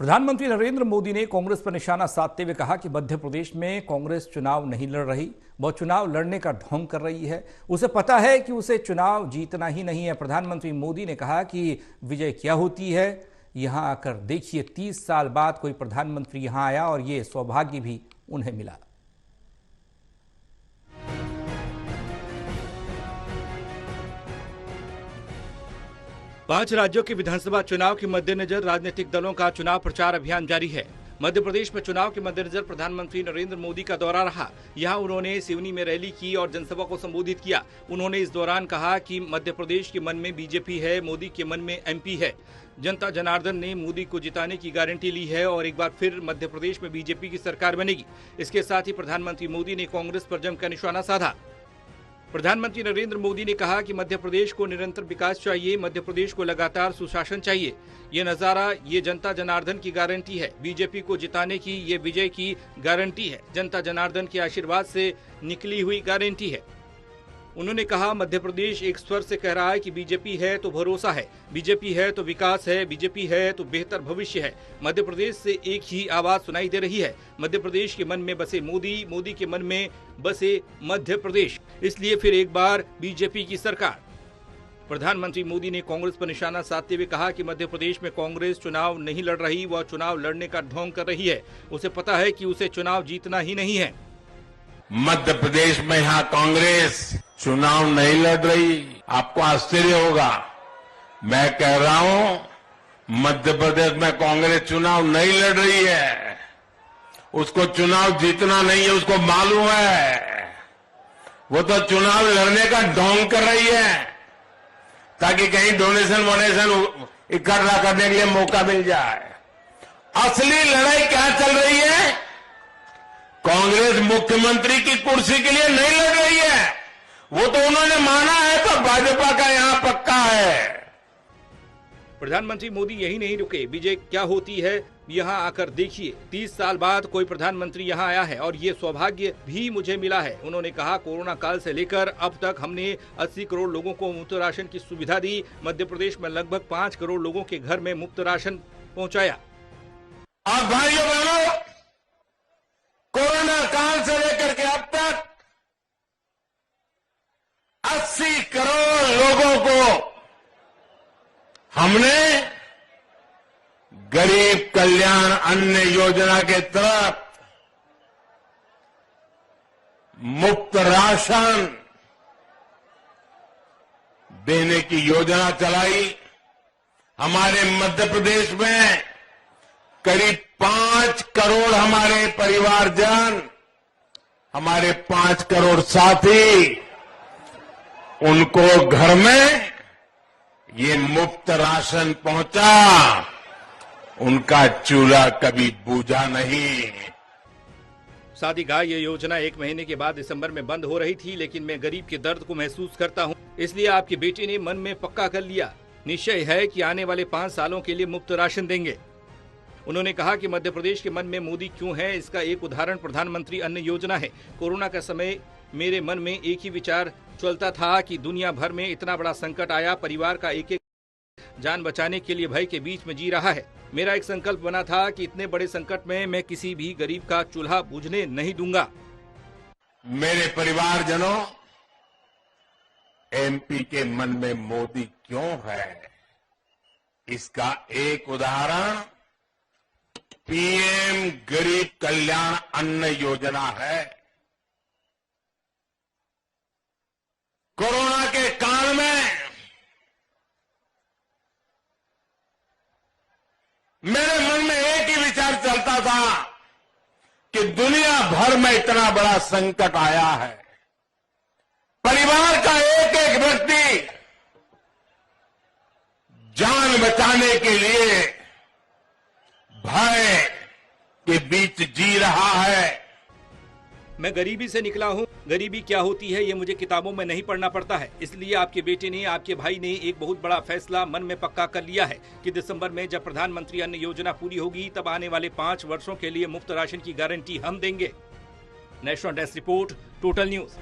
प्रधानमंत्री नरेंद्र मोदी ने कांग्रेस पर निशाना साधते हुए कहा कि मध्य प्रदेश में कांग्रेस चुनाव नहीं लड़ रही, वह चुनाव लड़ने का ढोंग कर रही है। उसे पता है कि उसे चुनाव जीतना ही नहीं है। प्रधानमंत्री मोदी ने कहा कि विजय क्या होती है, यहां आकर देखिए। 30 साल बाद कोई प्रधानमंत्री यहां आया और ये सौभाग्य भी उन्हें मिला। पांच राज्यों के विधानसभा चुनाव के मद्देनजर राजनीतिक दलों का चुनाव प्रचार अभियान जारी है। मध्य प्रदेश में चुनाव के मद्देनजर प्रधानमंत्री नरेंद्र मोदी का दौरा रहा। यहां उन्होंने सिवनी में रैली की और जनसभा को संबोधित किया। उन्होंने इस दौरान कहा कि मध्य प्रदेश के मन में बीजेपी है, मोदी के मन में एमपी है। जनता जनार्दन ने मोदी को जिताने की गारंटी ली है और एक बार फिर मध्य प्रदेश में बीजेपी की सरकार बनेगी। इसके साथ ही प्रधानमंत्री मोदी ने कांग्रेस पर जमकर निशाना साधा। प्रधानमंत्री नरेंद्र मोदी ने कहा कि मध्य प्रदेश को निरंतर विकास चाहिए, मध्य प्रदेश को लगातार सुशासन चाहिए। ये नजारा, ये जनता जनार्दन की गारंटी है। बीजेपी को जिताने की ये विजय की गारंटी है, जनता जनार्दन के आशीर्वाद से निकली हुई गारंटी है। उन्होंने कहा मध्य प्रदेश एक स्वर से कह रहा है कि बीजेपी है तो भरोसा है, बीजेपी है तो विकास है, बीजेपी है तो बेहतर भविष्य है। मध्य प्रदेश से एक ही आवाज सुनाई दे रही है, मध्य प्रदेश के मन में बसे मोदी, मोदी के मन में बसे मध्य प्रदेश, इसलिए फिर एक बार बीजेपी की सरकार। प्रधानमंत्री मोदी ने कांग्रेस पर निशाना साधते हुए कहा कि मध्य प्रदेश में कांग्रेस चुनाव नहीं लड़ रही, वह चुनाव लड़ने का ढोंग कर रही है। उसे पता है कि उसे चुनाव जीतना ही नहीं है। मध्य प्रदेश में यहां कांग्रेस चुनाव नहीं लड़ रही, आपको आश्चर्य होगा। मैं कह रहा हूं मध्य प्रदेश में कांग्रेस चुनाव नहीं लड़ रही है, उसको चुनाव जीतना नहीं है, उसको मालूम है। वो तो चुनाव लड़ने का ढोंग कर रही है ताकि कहीं डोनेशन वोनेशन इकट्ठा करने के लिए मौका मिल जाए। असली लड़ाई क्या चल रही है? कांग्रेस मुख्यमंत्री की कुर्सी के लिए नहीं लड़ रही है, वो तो उन्होंने माना है तो भाजपा का यहां पक्का है। प्रधानमंत्री मोदी यही नहीं रुके, विजय क्या होती है यहां आकर देखिए। 30 साल बाद कोई प्रधानमंत्री यहां आया है और ये सौभाग्य भी मुझे मिला है। उन्होंने कहा कोरोना काल से लेकर अब तक हमने 80 करोड़ लोगों को मुफ्त राशन की सुविधा दी। मध्य प्रदेश में लगभग 5 करोड़ लोगों के घर में मुफ्त राशन पहुंचाया। और भाइयों बहनों, कोरोना काल से लेकर के अब तक 80 करोड़ लोगों को हमने गरीब कल्याण अन्न योजना के तरफ मुफ्त राशन देने की योजना चलाई। हमारे मध्य प्रदेश में करीब 5 करोड़ हमारे परिवारजन, हमारे 5 करोड़ साथी, उनको घर में ये मुफ्त राशन पहुंचा, उनका चूल्हा कभी बूझा नहीं। साथ ही कहा ये योजना 1 महीने के बाद दिसंबर में बंद हो रही थी, लेकिन मैं गरीब के दर्द को महसूस करता हूं, इसलिए आपकी बेटी ने मन में पक्का कर लिया, निश्चय है कि आने वाले 5 सालों के लिए मुफ्त राशन देंगे। उन्होंने कहा कि मध्य प्रदेश के मन में मोदी क्यों है, इसका एक उदाहरण प्रधानमंत्री अन्न योजना है। कोरोना का समय मेरे मन में एक ही विचार चलता था कि दुनिया भर में इतना बड़ा संकट आया, परिवार का एक एक जान बचाने के लिए भय के बीच में जी रहा है। मेरा एक संकल्प बना था कि इतने बड़े संकट में मैं किसी भी गरीब का चूल्हा बुझने नहीं दूंगा। मेरे परिवारजनों, एमपी के मन में मोदी क्यों है, इसका एक उदाहरण पीएम गरीब कल्याण अन्न योजना है। कोरोना के काल में मेरे मन में एक ही विचार चलता था कि दुनिया भर में इतना बड़ा संकट आया है, परिवार का एक एक व्यक्ति जान बचाने के लिए भय के बीच जी रहा है। मैं गरीबी से निकला हूं, गरीबी क्या होती है ये मुझे किताबों में नहीं पढ़ना पड़ता है, इसलिए आपके बेटे ने, आपके भाई ने एक बहुत बड़ा फैसला मन में पक्का कर लिया है कि दिसंबर में जब प्रधानमंत्री अन्न योजना पूरी होगी तब आने वाले 5 वर्षों के लिए मुफ्त राशन की गारंटी हम देंगे। National desk report, total news.